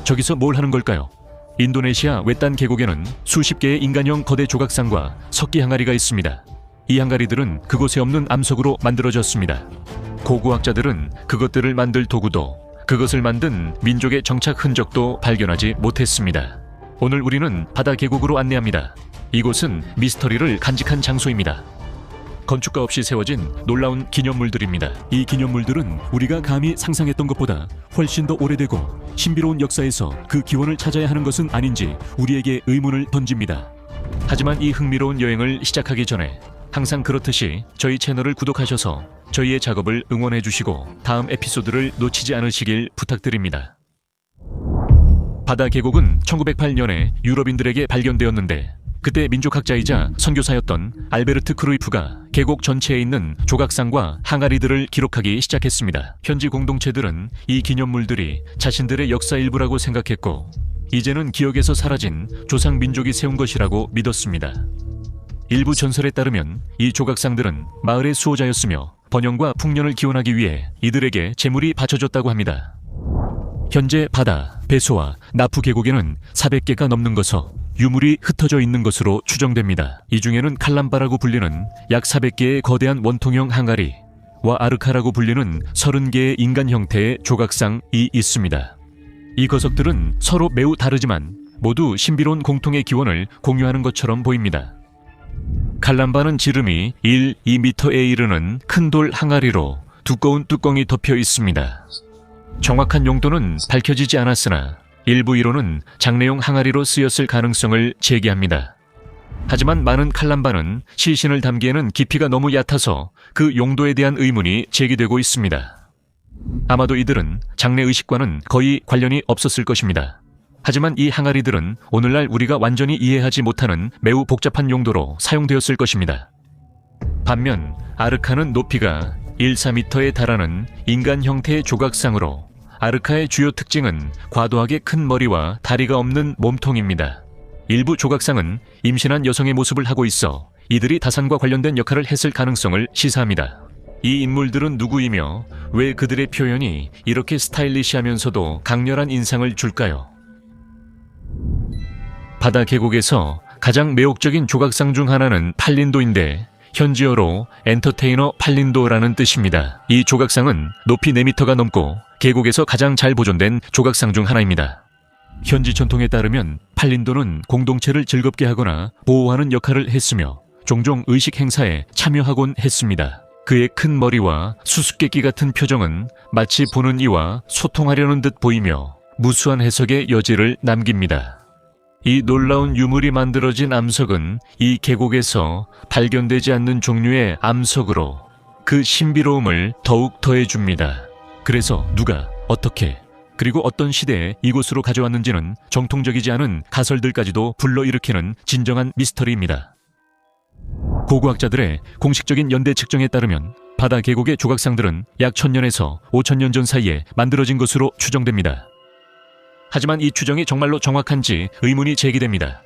저기서 뭘 하는 걸까요? 인도네시아 외딴 계곡에는 수십 개의 인간형 거대 조각상과 석기 항아리가 있습니다. 이 항아리들은 그곳에 없는 암석으로 만들어졌습니다. 고고학자들은 그것들을 만들 도구도, 그것을 만든 민족의 정착 흔적도 발견하지 못했습니다. 오늘 우리는 바다 계곡으로 안내합니다. 이곳은 미스터리를 간직한 장소입니다. 건축가 없이 세워진 놀라운 기념물들입니다. 이 기념물들은 우리가 감히 상상했던 것보다 훨씬 더 오래되고 신비로운 역사에서 그 기원을 찾아야 하는 것은 아닌지 우리에게 의문을 던집니다. 하지만 이 흥미로운 여행을 시작하기 전에 항상 그렇듯이 저희 채널을 구독하셔서 저희의 작업을 응원해 주시고 다음 에피소드를 놓치지 않으시길 부탁드립니다. 바다 계곡은 1908년에 유럽인들에게 발견되었는데 그때 민족학자이자 선교사였던 알베르트 크루이프가 계곡 전체에 있는 조각상과 항아리들을 기록하기 시작했습니다. 현지 공동체들은 이 기념물들이 자신들의 역사 일부라고 생각했고 이제는 기억에서 사라진 조상 민족이 세운 것이라고 믿었습니다. 일부 전설에 따르면 이 조각상들은 마을의 수호자였으며 번영과 풍년을 기원하기 위해 이들에게 제물이 바쳐졌다고 합니다. 현재 바다, 배수와 나프 계곡에는 400개가 넘는 것서 유물이 흩어져 있는 것으로 추정됩니다. 이 중에는 칼람바라고 불리는 약 400개의 거대한 원통형 항아리와 아르카라고 불리는 30개의 인간 형태의 조각상이 있습니다. 이 거석들은 서로 매우 다르지만 모두 신비로운 공통의 기원을 공유하는 것처럼 보입니다. 칼람바는 지름이 2m에 이르는 큰 돌 항아리로 두꺼운 뚜껑이 덮여 있습니다. 정확한 용도는 밝혀지지 않았으나 일부 이론은 장례용 항아리로 쓰였을 가능성을 제기합니다. 하지만 많은 칼람바는 시신을 담기에는 깊이가 너무 얕아서 그 용도에 대한 의문이 제기되고 있습니다. 아마도 이들은 장례 의식과는 거의 관련이 없었을 것입니다. 하지만 이 항아리들은 오늘날 우리가 완전히 이해하지 못하는 매우 복잡한 용도로 사용되었을 것입니다. 반면 아르카는 높이가 1~4m에 달하는 인간 형태의 조각상으로 아르카의 주요 특징은 과도하게 큰 머리와 다리가 없는 몸통입니다. 일부 조각상은 임신한 여성의 모습을 하고 있어 이들이 다산과 관련된 역할을 했을 가능성을 시사합니다. 이 인물들은 누구이며 왜 그들의 표현이 이렇게 스타일리시하면서도 강렬한 인상을 줄까요? 바다 계곡에서 가장 매혹적인 조각상 중 하나는 팔린도인데 현지어로 엔터테이너 팔린도라는 뜻입니다. 이 조각상은 높이 4m가 넘고 계곡에서 가장 잘 보존된 조각상 중 하나입니다. 현지 전통에 따르면 팔린도는 공동체를 즐겁게 하거나 보호하는 역할을 했으며 종종 의식 행사에 참여하곤 했습니다. 그의 큰 머리와 수수께끼 같은 표정은 마치 보는 이와 소통하려는 듯 보이며 무수한 해석의 여지를 남깁니다. 이 놀라운 유물이 만들어진 암석은 이 계곡에서 발견되지 않는 종류의 암석으로 그 신비로움을 더욱 더해줍니다. 그래서 누가, 어떻게, 그리고 어떤 시대에 이곳으로 가져왔는지는 정통적이지 않은 가설들까지도 불러일으키는 진정한 미스터리입니다. 고고학자들의 공식적인 연대 측정에 따르면 바다 계곡의 조각상들은 약 1000년에서 5000년 전 사이에 만들어진 것으로 추정됩니다. 하지만 이 추정이 정말로 정확한지 의문이 제기됩니다.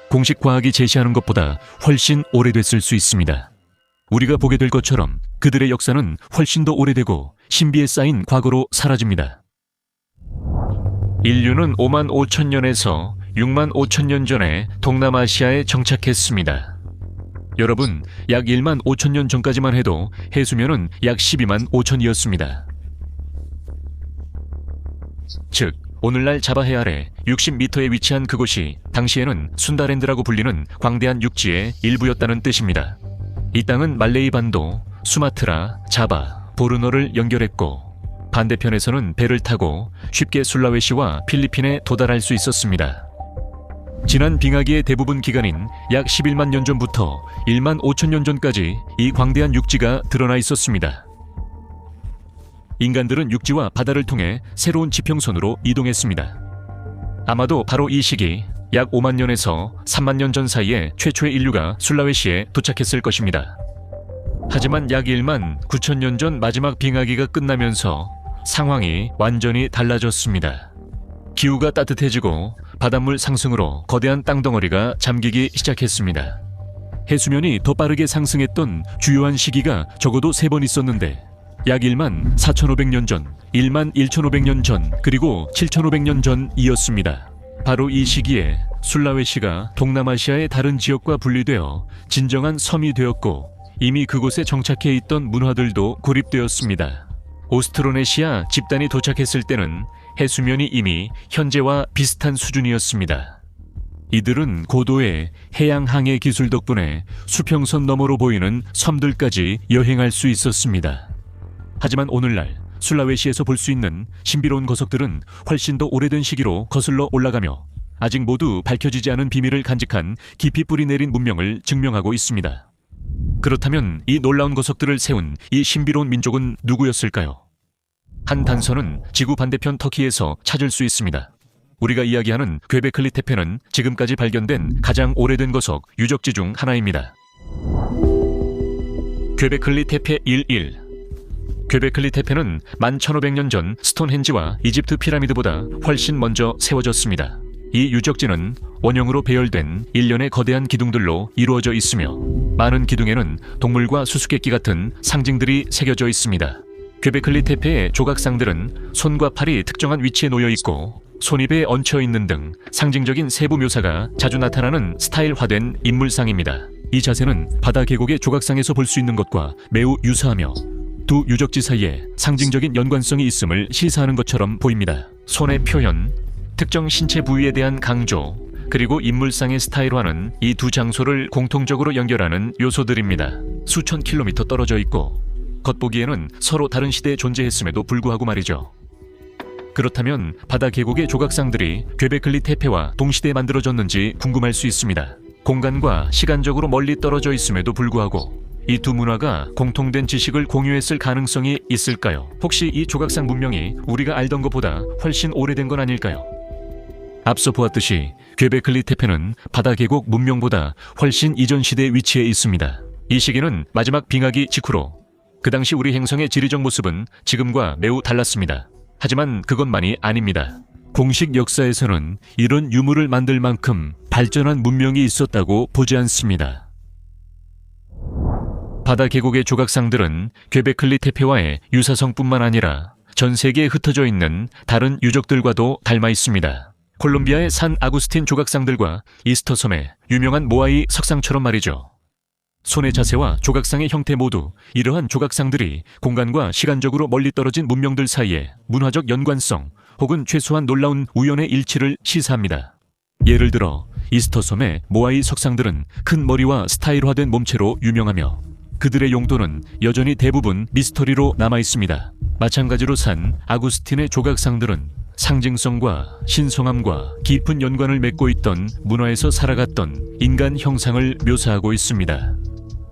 공식 과학이 제시하는 것보다 훨씬 오래됐을 수 있습니다. 우리가 보게 될 것처럼 그들의 역사는 훨씬 더 오래되고 신비에 쌓인 과거로 사라집니다. 인류는 55,000년에서 65,000년 전에 동남아시아에 정착했습니다. 여러분, 약 15,000년 전까지만 해도 해수면은 약 125,000이었습니다. 즉, 오늘날 자바해 아래 60m에 위치한 그곳이 당시에는 순다랜드라고 불리는 광대한 육지의 일부였다는 뜻입니다. 이 땅은 말레이 반도, 수마트라, 자바, 보르노를 연결했고 반대편에서는 배를 타고 쉽게 술라웨시와 필리핀에 도달할 수 있었습니다. 지난 빙하기의 대부분 기간인 약 11만 년 전부터 15,000년 전까지 이 광대한 육지가 드러나 있었습니다. 인간들은 육지와 바다를 통해 새로운 지평선으로 이동했습니다. 아마도 바로 이 시기 약 5만 년에서 3만 년 전 사이에 최초의 인류가 술라웨시에 도착했을 것입니다. 하지만 약 1만 9천 년 전 마지막 빙하기가 끝나면서 상황이 완전히 달라졌습니다. 기후가 따뜻해지고 바닷물 상승으로 거대한 땅덩어리가 잠기기 시작했습니다. 해수면이 더 빠르게 상승했던 주요한 시기가 적어도 3번 있었는데 약 1만 4,500년 전, 1만 1,500년 전, 그리고 7,500년 전이었습니다. 바로 이 시기에 술라웨시가 동남아시아의 다른 지역과 분리되어 진정한 섬이 되었고 이미 그곳에 정착해 있던 문화들도 고립되었습니다. 오스트로네시아 집단이 도착했을 때는 해수면이 이미 현재와 비슷한 수준이었습니다. 이들은 고도의 해양 항해 기술 덕분에 수평선 너머로 보이는 섬들까지 여행할 수 있었습니다. 하지만 오늘날 술라웨시에서 볼 수 있는 신비로운 거석들은 훨씬 더 오래된 시기로 거슬러 올라가며 아직 모두 밝혀지지 않은 비밀을 간직한 깊이 뿌리 내린 문명을 증명하고 있습니다. 그렇다면 이 놀라운 거석들을 세운 이 신비로운 민족은 누구였을까요? 한 단서는 지구 반대편 터키에서 찾을 수 있습니다. 우리가 이야기하는 괴베클리 테페는 지금까지 발견된 가장 오래된 거석 유적지 중 하나입니다. 괴베클리 테페 11. 괴베클리 테페는 11,500년 전 스톤헨지와 이집트 피라미드보다 훨씬 먼저 세워졌습니다. 이 유적지는 원형으로 배열된 일련의 거대한 기둥들로 이루어져 있으며 많은 기둥에는 동물과 수수께끼 같은 상징들이 새겨져 있습니다. 괴베클리 테페의 조각상들은 손과 팔이 특정한 위치에 놓여 있고 손입에 얹혀 있는 등 상징적인 세부 묘사가 자주 나타나는 스타일화된 인물상입니다. 이 자세는 바다 계곡의 조각상에서 볼 수 있는 것과 매우 유사하며 두 유적지 사이에 상징적인 연관성이 있음을 시사하는 것처럼 보입니다. 손의 표현, 특정 신체 부위에 대한 강조, 그리고 인물상의 스타일화는 이 두 장소를 공통적으로 연결하는 요소들입니다. 수천 킬로미터 떨어져 있고 겉보기에는 서로 다른 시대에 존재했음에도 불구하고 말이죠. 그렇다면 바다 계곡의 조각상들이 괴베클리 테페와 동시대에 만들어졌는지 궁금할 수 있습니다. 공간과 시간적으로 멀리 떨어져 있음에도 불구하고 이 두 문화가 공통된 지식을 공유했을 가능성이 있을까요? 혹시 이 조각상 문명이 우리가 알던 것보다 훨씬 오래된 건 아닐까요? 앞서 보았듯이 괴베클리 테페는 바다 계곡 문명보다 훨씬 이전 시대에 위치해 있습니다. 이 시기는 마지막 빙하기 직후로 그 당시 우리 행성의 지리적 모습은 지금과 매우 달랐습니다. 하지만 그것만이 아닙니다. 공식 역사에서는 이런 유물을 만들 만큼 발전한 문명이 있었다고 보지 않습니다. 바다 계곡의 조각상들은 괴베클리 테페와의 유사성뿐만 아니라 전 세계에 흩어져 있는 다른 유적들과도 닮아 있습니다. 콜롬비아의 산 아구스틴 조각상들과 이스터 섬의 유명한 모아이 석상처럼 말이죠. 손의 자세와 조각상의 형태 모두 이러한 조각상들이 공간과 시간적으로 멀리 떨어진 문명들 사이에 문화적 연관성 혹은 최소한 놀라운 우연의 일치를 시사합니다. 예를 들어 이스터 섬의 모아이 석상들은 큰 머리와 스타일화된 몸체로 유명하며 그들의 용도는 여전히 대부분 미스터리로 남아 있습니다. 마찬가지로 산 아구스틴의 조각상들은 상징성과 신성함과 깊은 연관을 맺고 있던 문화에서 살아갔던 인간 형상을 묘사하고 있습니다.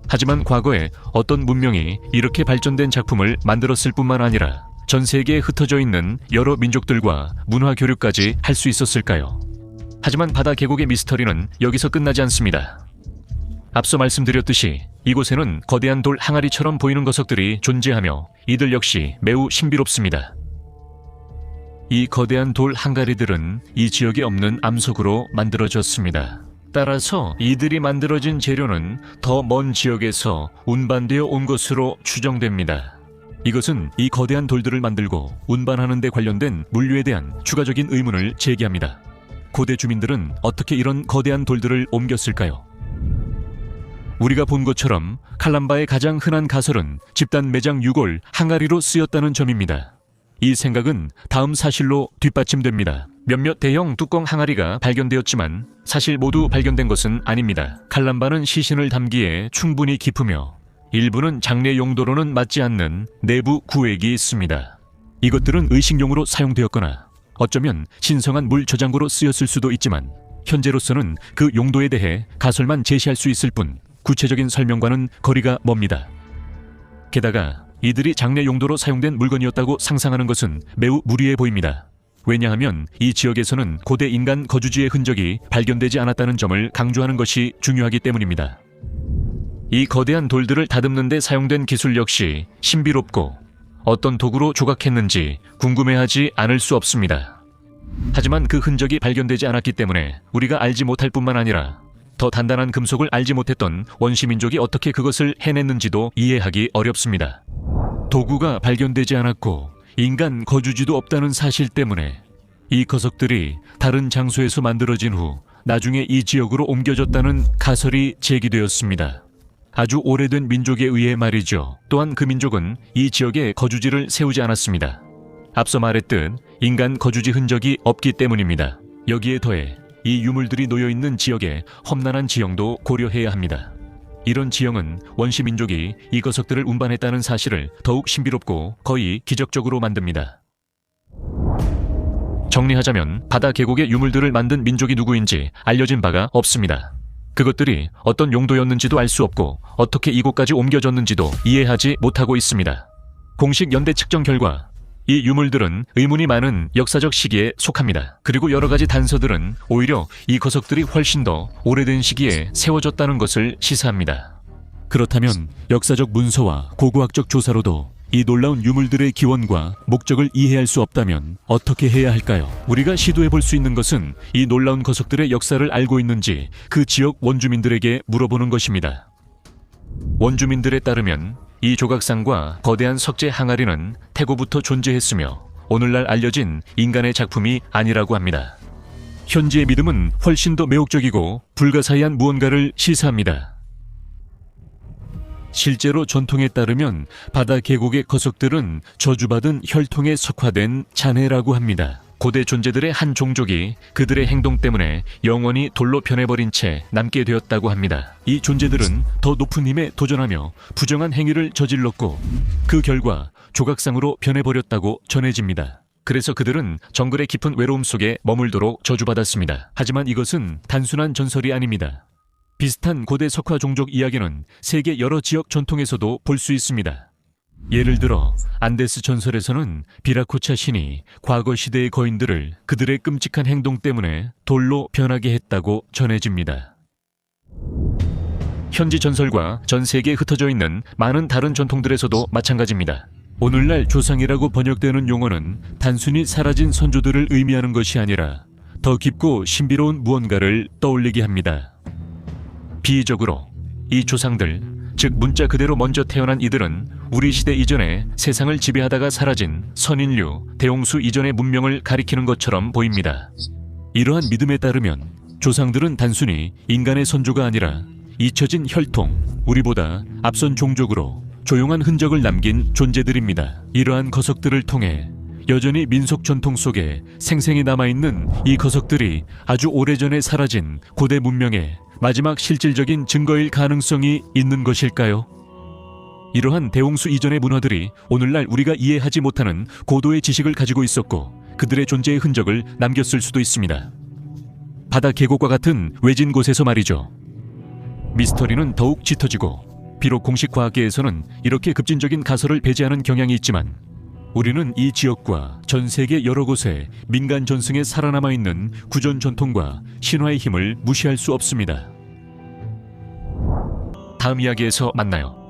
하지만 과거에 어떤 문명이 이렇게 발전된 작품을 만들었을 뿐만 아니라 전 세계에 흩어져 있는 여러 민족들과 문화 교류까지 할 수 있었을까요? 하지만 바다 계곡의 미스터리는 여기서 끝나지 않습니다. 앞서 말씀드렸듯이 이곳에는 거대한 돌 항아리처럼 보이는 거석들이 존재하며 이들 역시 매우 신비롭습니다. 이 거대한 돌 항아리들은 이 지역에 없는 암석으로 만들어졌습니다. 따라서 이들이 만들어진 재료는 더 먼 지역에서 운반되어 온 것으로 추정됩니다. 이것은 이 거대한 돌들을 만들고 운반하는 데 관련된 물류에 대한 추가적인 의문을 제기합니다. 고대 주민들은 어떻게 이런 거대한 돌들을 옮겼을까요? 우리가 본 것처럼 칼람바의 가장 흔한 가설은 집단 매장 유골 항아리로 쓰였다는 점입니다. 이 생각은 다음 사실로 뒷받침됩니다. 몇몇 대형 뚜껑 항아리가 발견되었지만 사실 모두 발견된 것은 아닙니다. 칼람바는 시신을 담기에 충분히 깊으며 일부는 장례 용도로는 맞지 않는 내부 구획이 있습니다. 이것들은 의식용으로 사용되었거나 어쩌면 신성한 물 저장고로 쓰였을 수도 있지만 현재로서는 그 용도에 대해 가설만 제시할 수 있을 뿐 구체적인 설명과는 거리가 멉니다. 게다가 이들이 장례 용도로 사용된 물건이었다고 상상하는 것은 매우 무리해 보입니다. 왜냐하면 이 지역에서는 고대 인간 거주지의 흔적이 발견되지 않았다는 점을 강조하는 것이 중요하기 때문입니다. 이 거대한 돌들을 다듬는 데 사용된 기술 역시 신비롭고 어떤 도구로 조각했는지 궁금해하지 않을 수 없습니다. 하지만 그 흔적이 발견되지 않았기 때문에 우리가 알지 못할 뿐만 아니라 더 단단한 금속을 알지 못했던 원시민족이 어떻게 그것을 해냈는지도 이해하기 어렵습니다. 도구가 발견되지 않았고 인간 거주지도 없다는 사실 때문에 이 거석들이 다른 장소에서 만들어진 후 나중에 이 지역으로 옮겨졌다는 가설이 제기되었습니다. 아주 오래된 민족에 의해 말이죠. 또한 그 민족은 이 지역에 거주지를 세우지 않았습니다. 앞서 말했듯 인간 거주지 흔적이 없기 때문입니다. 여기에 더해 이 유물들이 놓여있는 지역의 험난한 지형도 고려해야 합니다. 이런 지형은 원시 민족이 이 거석들을 운반했다는 사실을 더욱 신비롭고 거의 기적적으로 만듭니다. 정리하자면 바다 계곡의 유물들을 만든 민족이 누구인지 알려진 바가 없습니다. 그것들이 어떤 용도였는지도 알 수 없고 어떻게 이곳까지 옮겨졌는지도 이해하지 못하고 있습니다. 공식 연대 측정 결과 이 유물들은 의문이 많은 역사적 시기에 속합니다. 그리고 여러 가지 단서들은 오히려 이 거석들이 훨씬 더 오래된 시기에 세워졌다는 것을 시사합니다. 그렇다면 역사적 문서와 고고학적 조사로도 이 놀라운 유물들의 기원과 목적을 이해할 수 없다면 어떻게 해야 할까요? 우리가 시도해 볼 수 있는 것은 이 놀라운 거석들의 역사를 알고 있는지 그 지역 원주민들에게 물어보는 것입니다. 원주민들에 따르면 이 조각상과 거대한 석재 항아리는 태고부터 존재했으며 오늘날 알려진 인간의 작품이 아니라고 합니다. 현지의 믿음은 훨씬 더 매혹적이고 불가사의한 무언가를 시사합니다. 실제로 전통에 따르면 바다 계곡의 거석들은 저주받은 혈통에 석화된 잔해라고 합니다. 고대 존재들의 한 종족이 그들의 행동 때문에 영원히 돌로 변해버린 채 남게 되었다고 합니다. 이 존재들은 더 높은 힘에 도전하며 부정한 행위를 저질렀고 그 결과 조각상으로 변해버렸다고 전해집니다. 그래서 그들은 정글의 깊은 외로움 속에 머물도록 저주받았습니다. 하지만 이것은 단순한 전설이 아닙니다. 비슷한 고대 석화 종족 이야기는 세계 여러 지역 전통에서도 볼 수 있습니다. 예를 들어 안데스 전설에서는 비라코차 신이 과거 시대의 거인들을 그들의 끔찍한 행동 때문에 돌로 변하게 했다고 전해집니다. 현지 전설과 전 세계에 흩어져 있는 많은 다른 전통들에서도 마찬가지입니다. 오늘날 조상이라고 번역되는 용어는 단순히 사라진 선조들을 의미하는 것이 아니라 더 깊고 신비로운 무언가를 떠올리게 합니다. 비유적으로 이 조상들, 즉 문자 그대로 먼저 태어난 이들은 우리 시대 이전에 세상을 지배하다가 사라진 선인류, 대홍수 이전의 문명을 가리키는 것처럼 보입니다. 이러한 믿음에 따르면 조상들은 단순히 인간의 선조가 아니라 잊혀진 혈통, 우리보다 앞선 종족으로 조용한 흔적을 남긴 존재들입니다. 이러한 거석들을 통해 여전히 민속 전통 속에 생생히 남아있는 이 거석들이 아주 오래전에 사라진 고대 문명의 마지막 실질적인 증거일 가능성이 있는 것일까요? 이러한 대홍수 이전의 문화들이 오늘날 우리가 이해하지 못하는 고도의 지식을 가지고 있었고 그들의 존재의 흔적을 남겼을 수도 있습니다. 바다 계곡과 같은 외진 곳에서 말이죠. 미스터리는 더욱 짙어지고 비록 공식 과학계에서는 이렇게 급진적인 가설을 배제하는 경향이 있지만 우리는 이 지역과 전 세계 여러 곳에 민간 전승에 살아남아 있는 구전 전통과 신화의 힘을 무시할 수 없습니다. 다음 이야기에서 만나요.